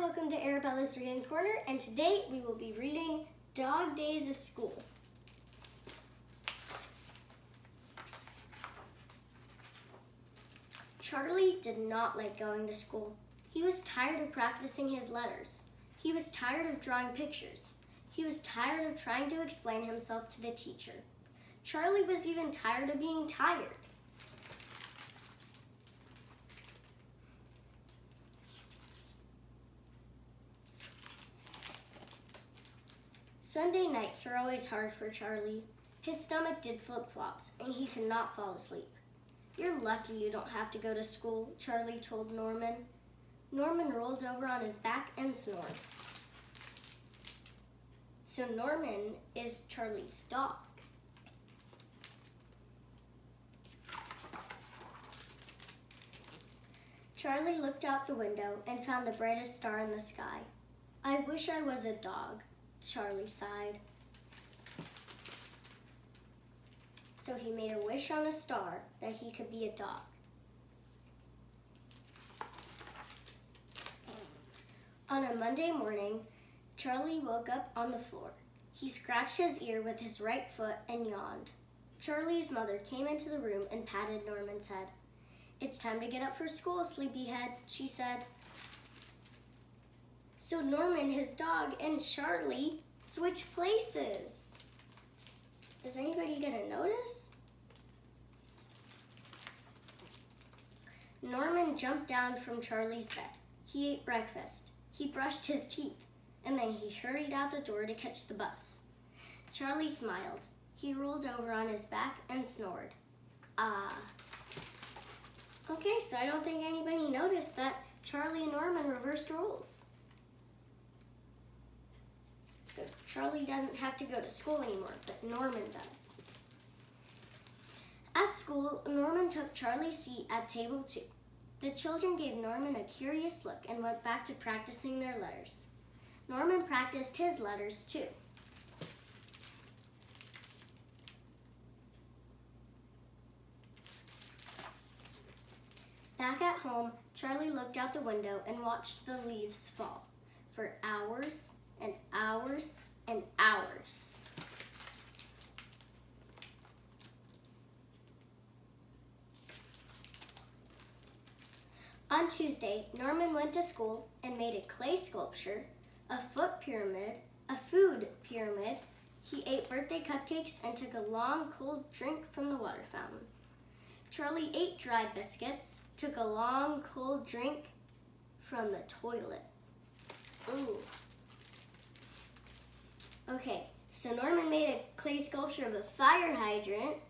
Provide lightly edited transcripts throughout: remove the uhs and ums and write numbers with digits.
welcome to Arabella's Reading Corner, and today we will be reading Dog Days of School. Charlie did not like going to school. He was tired of practicing his letters. He was tired of drawing pictures. He was tired of trying to explain himself to the teacher. Charlie was even tired of being tired. Sunday nights were always hard for Charlie. His stomach did flip-flops, and he could not fall asleep. "You're lucky you don't have to go to school," Charlie told Norman. Norman rolled over on his back and snored. So Norman is Charlie's dog. Charlie looked out the window and found the brightest star in the sky. "I wish I was a dog," Charlie sighed. So he made a wish on a star that he could be a dog. On a Monday morning, Charlie woke up on the floor. He scratched his ear with his right foot and yawned. Charlie's mother came into the room and patted Norman's head. "It's time to get up for school, sleepyhead," she said. So Norman, his dog, and Charlie switched places. Is anybody gonna notice? Norman jumped down from Charlie's bed. He ate breakfast. He brushed his teeth, and then he hurried out the door to catch the bus. Charlie smiled. He rolled over on his back and snored. Okay, so I don't think anybody noticed that Charlie and Norman reversed roles. So Charlie doesn't have to go to school anymore, but Norman does. At school, Norman took Charlie's seat at table 2. The children gave Norman a curious look and went back to practicing their letters. Norman practiced his letters too. Back at home, Charlie looked out the window and watched the leaves fall for hours and hours and hours. On Tuesday, Norman went to school and made a clay sculpture, a foot pyramid, a food pyramid. He ate birthday cupcakes and took a long, cold drink from the water fountain. Charlie ate dry biscuits, took a long, cold drink from the toilet. Ooh. Okay, so Norman made a clay sculpture of a fire hydrant.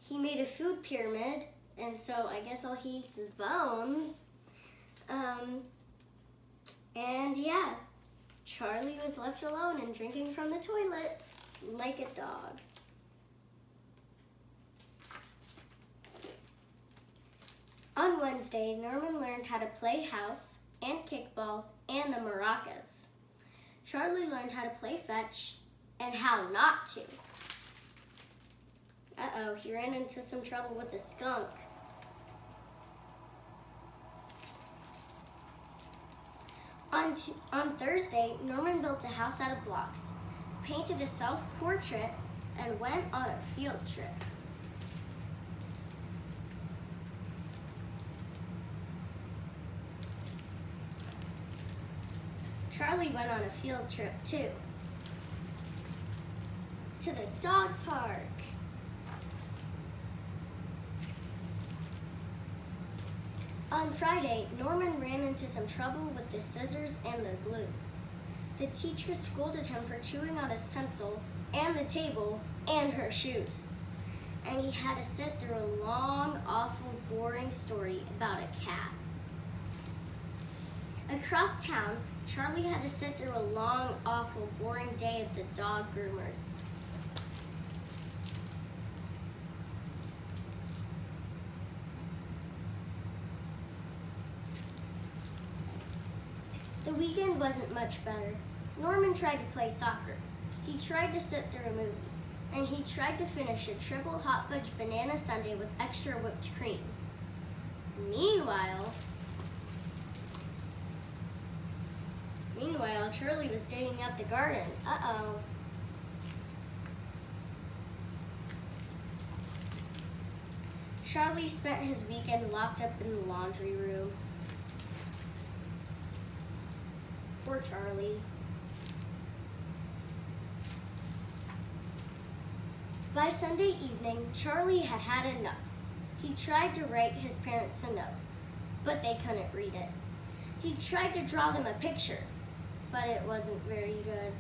He made a food pyramid, and so I guess all he eats is bones. And yeah, Charlie was left alone and drinking from the toilet like a dog. On Wednesday, Norman learned how to play house and kickball and the maracas. Charlie learned how to play fetch and how not to. Uh-oh, he ran into some trouble with a skunk. On Thursday, Norman built a house out of blocks, painted a self-portrait, and went on a field trip. Charlie went on a field trip too, to the dog park. On Friday, Norman ran into some trouble with the scissors and the glue. The teacher scolded him for chewing on his pencil and the table and her shoes. And he had to sit through a long, awful, boring story about a cat. Across town, Charlie had to sit through a long, awful, boring day at the dog groomers. The weekend wasn't much better. Norman tried to play soccer. He tried to sit through a movie. And he tried to finish a triple hot fudge banana sundae with extra whipped cream. Meanwhile, Meanwhile, Charlie was digging up the garden. Uh-oh. Charlie spent his weekend locked up in the laundry room. Poor Charlie. By Sunday evening, Charlie had had enough. He tried to write his parents a note, but they couldn't read it. He tried to draw them a picture, but it wasn't very good.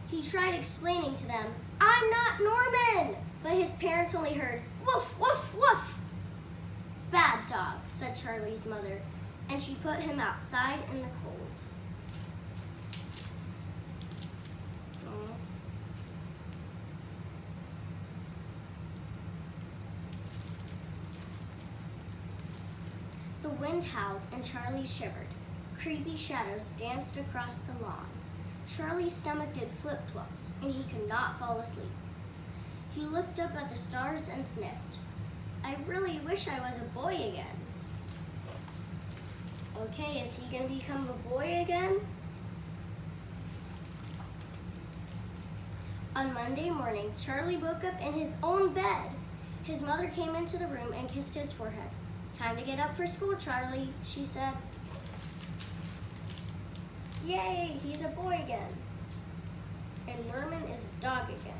He tried explaining to them, "I'm not Norman," but his parents only heard, "Woof, woof, woof." "Bad dog," said Charlie's mother, and she put him outside in the cold. The wind howled and Charlie shivered. Creepy shadows danced across the lawn. Charlie's stomach did flip-flops and he could not fall asleep. He looked up at the stars and sniffed. "I really wish I was a boy again." Okay, is he going to become a boy again? On Monday morning, Charlie woke up in his own bed. His mother came into the room and kissed his forehead. "Time to get up for school, Charlie," she said. Yay, he's a boy again. And Norman is a dog again.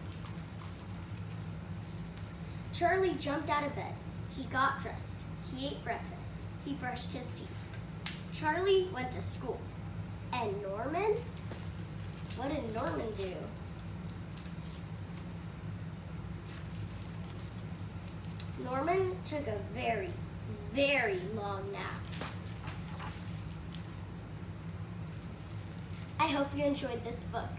Charlie jumped out of bed. He got dressed. He ate breakfast. He brushed his teeth. Charlie went to school. And Norman? What did Norman do? Norman took a very, very long nap. I hope you enjoyed this book.